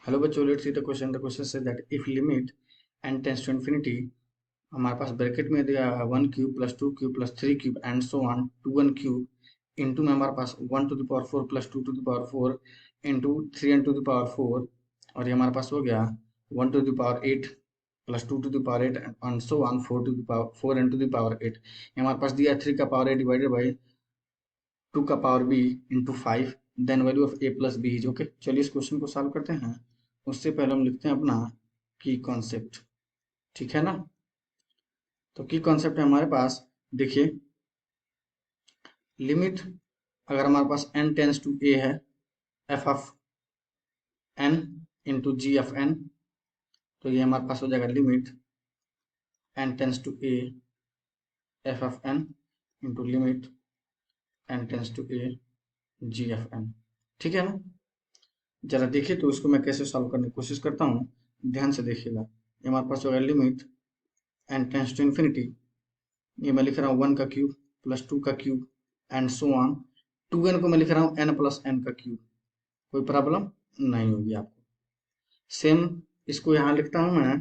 Hello बच्चों, let's see the question. The question says that if limit n tends to infinity, हमारे पास bracket में दिया है 1 cube plus 2 cube plus 3 cube and so on to 1 cube into में हमारे पास 1 to the power 4 plus 2 to the power 4 into 3 n to the power 4, और ये हमारे पास हो गया 1 to the power 8 plus 2 to the power 8 and so on 4 n to the power 8। ये हमारे पास दिया है 3 का पावर 8 डिवाइडेड बाई 2 का power b into 5, then value of a plus b is okay. चलिए इस क्वेश्चन को सॉल्व करते हैं। उससे पहले हम लिखते हैं अपना की कॉन्सेप्ट, ठीक है ना। तो की कॉन्सेप्ट है हमारे पास, देखिए लिमिट, अगर हमारे पास n टेंस टू a है, f of n into g of n, तो ये हमारे पास हो जाएगा limit n tends to a f of n into limit n tends to a g of n, ठीक है ना। जरा देखिए तो इसको मैं कैसे सॉल्व करने की कोशिश करता हूँ, ध्यान से देखिएगा। ये हमारे पास होगा limit n tends to infinity, ये मैं लिख रहा हूँ 1 का क्यूब प्लस 2 का cube and so on 2n को मैं लिख रहा हूँ n प्लस n का क्यूब। कोई प्रॉब्लम नहीं होगी आपको। सेम इसको यहाँ लिखता हूँ मैं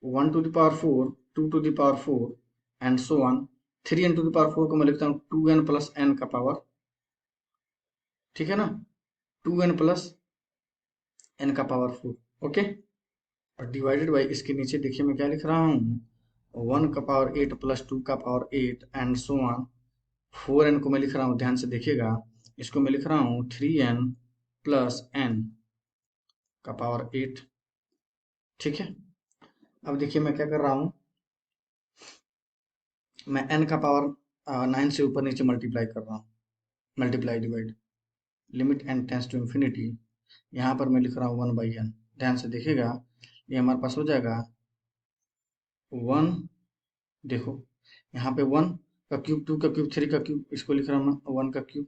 1 to the power 4, 2 to the power 4 and so on 3n to the power 4 को मैं लिखता हूँ 2n प्लस n का पावर, ठीक है ना, 2n प्लस n का पावर 4, ओके। और डिवाइडेड बाई इसके नीचे देखिए मैं क्या लिख रहा हूँ, 1 का पावर 8 प्लस 2 का power 8 and so on 4n को मैं लिख रहा हूँ, ध्यान से देखिएगा, इसको मैं लिख रहा हूँ 3n प्लस n का पावर 8, ठीक है। अब देखिए मैं क्या कर रहा हूँ, मैं n का पावर 9 से ऊपर नीचे मल्टीप्लाई कर रहा हूँ, multiply divide, limit n tends to infinity, यहाँ पर मैं लिख रहा हूँ 1/n, ध्यान से देखिएगा, ये हमारे पास हो जाएगा 1, देखो यहाँ पे 1 का क्यूब 2 का क्यूब 3 का क्यूब, इसको लिख रहा हूँ मैं 1 का क्यूब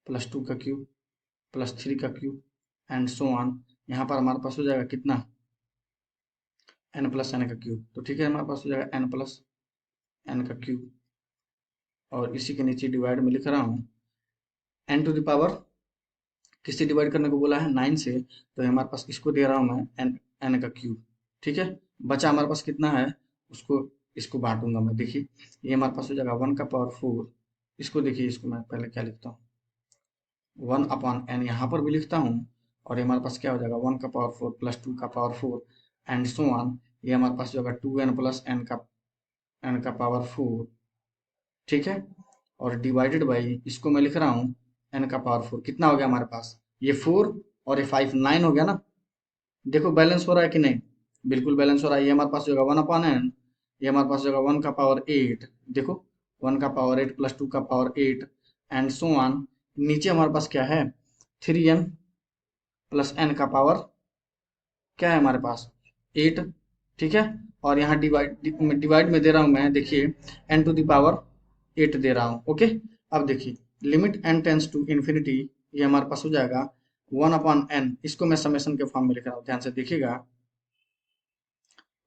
प्लस 2 का क्यूब प्लस 3 का क्यूब एंड सो ऑन, यहाँ पर हमारे पास हो जाएगा कितना, n प्लस n का क्यूब, तो ठीक है हमारे पास हो जाएगा n प्लस n का क्यूब, और इसी के नीचे डिवाइड में लिख रहा हूँ n टू द पावर, किससे डिवाइड करने को बोला है, 9 से, तो हमारे पास इसको दे रहा हूँ मैं n का क्यूब, ठीक है। बचा हमारे पास कितना है, उसको इसको बांटूंगा मैं, देखिए ये हमारे पास हो जाएगा 1 का पावर 4, इसको देखिए, इसको मैं पहले क्या लिखता हूँ, 1/n यहाँ पर भी लिखता हूँ, और ये हमारे पास क्या हो जाएगा 1 का पावर 4 प्लस 2 का पावर 4 एंड सो ऑन, ये हमारे पास जो होगा 2n प्लस n का पावर 4, ठीक है। और डिवाइडेड बाई इसको मैं लिख रहा हूँ n का पावर 4, कितना हो गया हमारे पास, ये 4 और ये 5, 9 हो गया ना। देखो बैलेंस हो रहा है कि नहीं, बिल्कुल बैलेंस हो रहा है। ये हमारे पास जो होगा 1/n, ये हमारे पास जो होगा 1 का पावर 8, देखो 1 का पावर 8 प्लस 2 का पावर 8 एंड सो ऑन, नीचे हमारे पास क्या है 3n प्लस n का पावर, क्या है हमारे पास 8, ठीक है। और यहाँ डिवाइड में दे रहा हूँ मैं, देखिए n टू द पावर 8 दे रहा हूँ, ओके। अब देखिए limit n tends to infinity, ये हमारे पास हो जाएगा 1/n, इसको मैं समेशन के फॉर्म में लिख रहा हूँ, ध्यान से देखिएगा।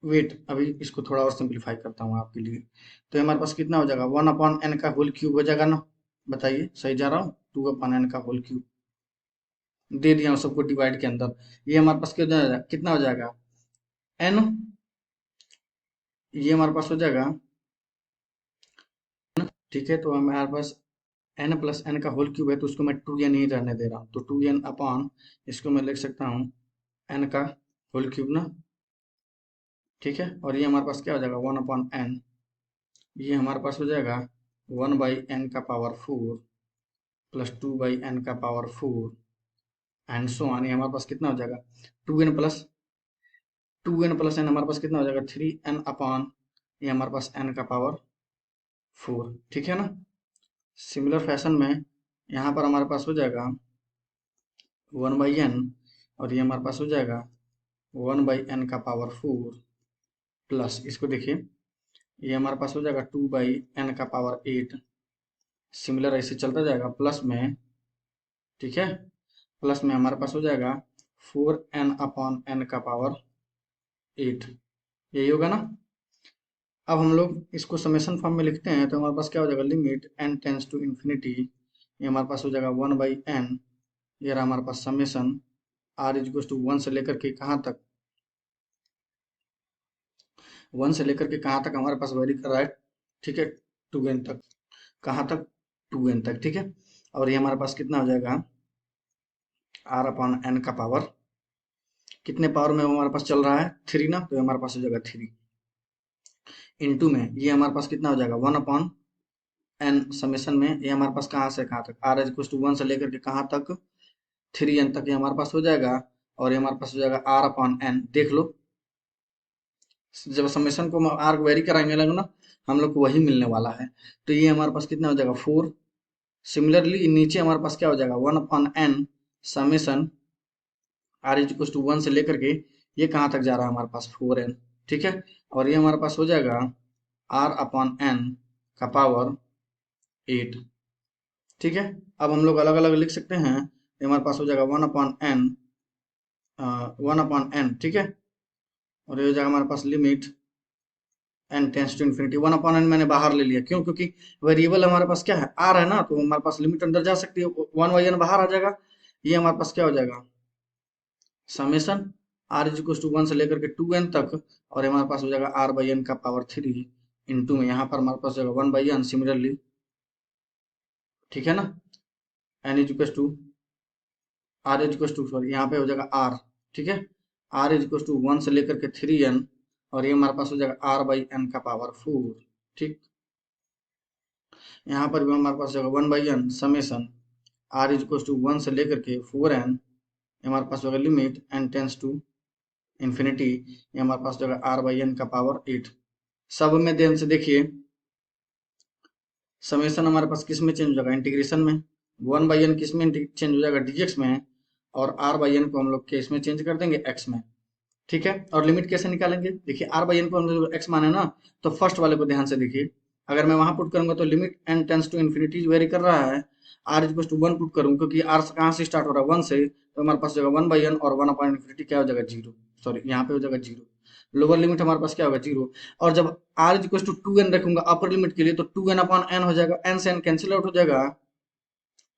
वेट, अभी इसको थोड़ा और सिंप्लीफाई करता हूँ आपके लिए। तो ये हमारे पास कितना हो जाएगा 1/n का होल क्यूब हो जाएगा ना, बताइए सही जा रहा हूँ, 2/n का होल क्यूब दे दिया हूँ सबको डिवाइड के अंदर। ये हमारे पास कितना हो जाएगा n, ये हमारे पास हो जाएगा, ठीक है। तो हमारे पास n प्लस n का होल क्यूब है, तो उसको मैं 2n ही रहने दे रहा हूँ, तो 2n अपॉन, इसको मैं लिख सकता हूँ n का होल क्यूब ना, ठीक है। और ये हमारे पास क्या हो जाएगा 1/n, ये हमारे पास हो जाएगा 1/n का पावर 4 प्लस 2/n का पावर 4 एंड सो ऑन, ये हमारे पास कितना हो जाएगा 2n प्लस n हमारे पास कितना हो जाएगा 3n अपॉन, ये हमारे पास n का पावर 4, ठीक है ना। सिमिलर फैशन में यहाँ पर हमारे पास हो जाएगा 1/n, और ये हमारे पास हो जाएगा 1/n का पावर 4 प्लस, इसको देखिए ये हमारे पास हो जाएगा 2/n का पावर 8, सिमिलर ऐसे चलता जाएगा प्लस में, ठीक है। प्लस में हमारे पास हो जाएगा 4n अपॉन n का पावर 8, यही होगा ना। अब हम लोग इसको समेशन फॉर्म में लिखते हैं, तो हमारे पास क्या हो जाएगा limit n tends to infinity, ये हमारे पास हो जाएगा 1/n, ये रहा हमारे पास summation r is equal to 1 से लेकर के कहाँ तक, 1 से लेकर के कहाँ तक हमारे पास वेरी कर रहा है, ठीक है, 2n तक, कहाँ तक, 2n तक, ठीक है। और ये हमारे पास कितना हो जाएगा, आर अपॉन एन का पावर, कितने पावर में हमारे पास चल रहा है, 3 ना, तो हमारे पास हो जाएगा 3 इंटू में ये हमारे पास कितना हो जाएगा 1 अपॉन एन समेशन में, ये हमारे पास कहाँ से कहाँ तक, आर इज इक्वल टू 1 से लेकर के कहाँ तक, 3n तक ये हमारे पास हो जाएगा। और ये हमारे पास हो जाएगा आर अपॉन एन, देख लो जब समेशन को आर वेरी कराएंगे ना, हम लोग को वही मिलने वाला है। तो ये हमारे पास कितना हो जाएगा 4। सिमिलरली नीचे हमारे पास क्या हो जाएगा 1 upon n summation r is equal to 1 से लेकर के ये कहाँ तक जा रहा है हमारे पास 4n, ठीक है। और ये हमारे पास हो जाएगा आर अपॉन एन का पावर 8, ठीक है। अब हम लोग अलग अलग लिख सकते हैं, ये हमारे पास हो जाएगा 1 अपॉन एन, ठीक है। और ये हो जाएगा हमारे पास limit n tends to infinity, 1 upon n मैंने बाहर ले लिया, क्यों, क्योंकि वेरिएबल हमारे पास क्या है, आर है ना, तो हमारे पास लिमिट अंदर जा सकती है, 1/n बाहर आ जाएगा। ये हमारे पास क्या हो जाएगा summation r is equal to 1 से लेकर के 2n तक, और हमारे पास हो जाएगा आर बाई एन का पावर 3 इंटू में यहाँ पर हमारे पास हो जाएगा 1/n सिमिलरली, ठीक है ना, n is equal to r is equal to sorry यहाँ पे हो जाएगा आर, ठीक है, आर इज इक्वल टू 1 से लेकर के 3n, और ये हमारे पास हो जाएगा आर बाई एन का पावर 4, ठीक। यहाँ पर भी हमारे पास होगा 1/n summation r is equal to 1 से लेकर के 4n, हमारे पास होगा limit n tends to infinity, ये हमारे पास होगा आर बाई एन का पावर 8। सब में ध्यान से देखिए, समेशन हमारे पास किस में चेंज हो जाएगा, इंटीग्रेशन में, 1/n किस में चेंज हो जाएगा, dx में, और r बाई एन को हम लोग किस में चेंज कर देंगे, x में, ठीक है। और लिमिट कैसे निकालेंगे, देखिए r बाई एन को हम लोग x माने ना, तो फर्स्ट वाले को ध्यान से देखिए, अगर मैं वहां पुट करूंगा तो limit n tends to infinity vary कर रहा है, r इज टू 1 पुट करूंगा, क्योंकि r कहाँ से स्टार्ट हो रहा है 1 से, तो हमारे पास जाएगा 1/n और 1 अपॉन इन्फिनिटी क्या हो जाएगा 0, सॉरी यहाँ पे हो जाएगा 0, लोअर लिमिट हमारे पास क्या होगा 0। और जब r is equal to 2n रखूंगा अपर लिमिट के लिए, तो 2n अपॉन n हो जाएगा, n से n कैंसिल आउट हो जाएगा,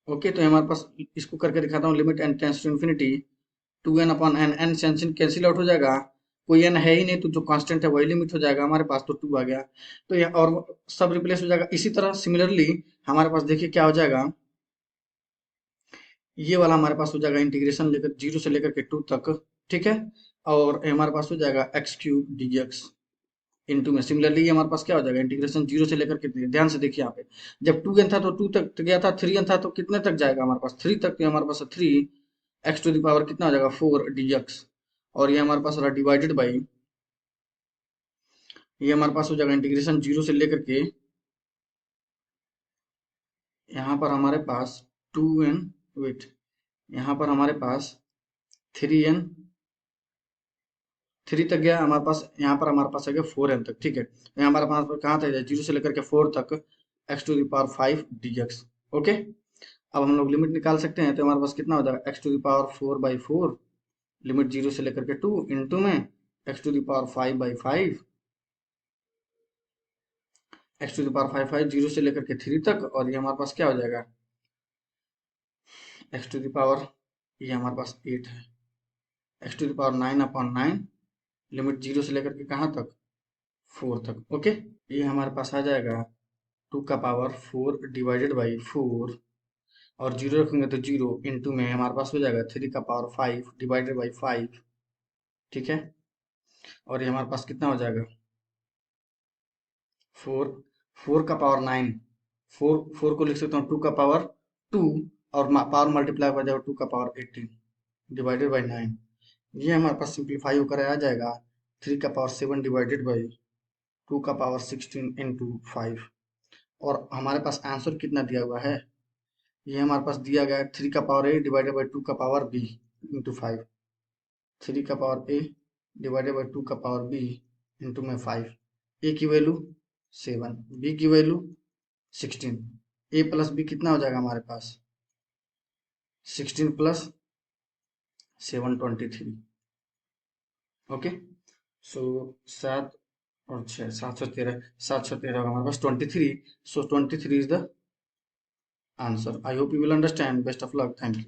ओके। तो हमारे पास इसको करके दिखाता हूँ, limit n tends to infinity 2n upon n, n से n कैंसिल आउट हो जाएगा, कोई n है ही नहीं, तो जो कांस्टेंट है वही लिमिट हो जाएगा हमारे पास, तो 2 आ गया। तो ये और सब रिप्लेस हो जाएगा। इसी तरह सिमिलरली हमारे पास देखिए क्या हो जाएगा, ये वाला हमारे पास हो जाएगा इंटीग्रेशन लेकर 0 से लेकर के 2 तक, ठीक है। और ये हमारे पास हो जाएगा एक्स क्यूब dx इंटू में, सिमिलरली ये हमारे पास क्या हो जाएगा इंटीग्रेशन 0 से लेकर के, ध्यान से देखिए यहाँ पे, जब 2n था तो 2 तक गया था, 3n था तो कितने तक जाएगा हमारे पास 3 तक, तो हमारे पास 3 एक्स टू द पावर कितना हो जाएगा 4 dx, और ये हमारे पास रहा डिवाइडेड बाई, ये हमारे पास हो जाएगा इंटीग्रेशन 0 से लेकर के, यहाँ पर हमारे पास 2n, वेट, यहाँ पर हमारे पास 3n, 3 तक गया हमारे पास, यहाँ पर हमारे पास आ गया 4n तक, ठीक है। यहाँ हमारे पास कहाँ तक जाए 0 से लेकर के 4 तक x to the power 5 dx, ओके। अब हम लोग लिमिट निकाल सकते हैं, तो हमारे पास कितना हो जाएगा x to the power 4/4, limit 0 से लेकर के 2 इंटू में x to the power 5/5, x to the power 5 0 से लेकर के 3 तक, और ये हमारे पास क्या हो जाएगा एक्स टू द पावर, ये हमारे पास 8 है, x to the power 9/9, limit 0 से लेकर के कहाँ तक 4 तक, ओके। ये हमारे पास आ जाएगा 2 का पावर 4 डिवाइडेड बाई 4, और 0 रखेंगे तो 0 इंटू में हमारे पास हो जाएगा 3 का पावर 5 डिवाइडेड बाई 5, ठीक है। और ये हमारे पास कितना हो जाएगा 4, 4 का पावर 9, 4 को लिख सकता हूँ 2 का पावर 2, और पावर मल्टीप्लाई हो जाएगा 2 का पावर 18 डिवाइडेड बाई 9, ये हमारे पास सिंप्लीफाई होकर आ जाएगा 3 का पावर 7 डिवाइडेड बाई 2 का पावर 16 इंटू 5। और हमारे पास आंसर कितना दिया हुआ है, ये हमारे पास दिया गया है 3 का पावर a डिवाइडेड बाई 2 का पावर b इंटू 5, 3 का पावर a डिवाइडेड बाई 2 का पावर b इंटू में 5, a की वैल्यू 7, b की वैल्यू 16, a प्लस b कितना हो जाएगा हमारे पास 16 प्लस 7 23, ओके। सो 7 और 6 713, 713 होगा हमारे पास 23, so 23 is the answer. I hope you will understand. Best of luck. Thank you.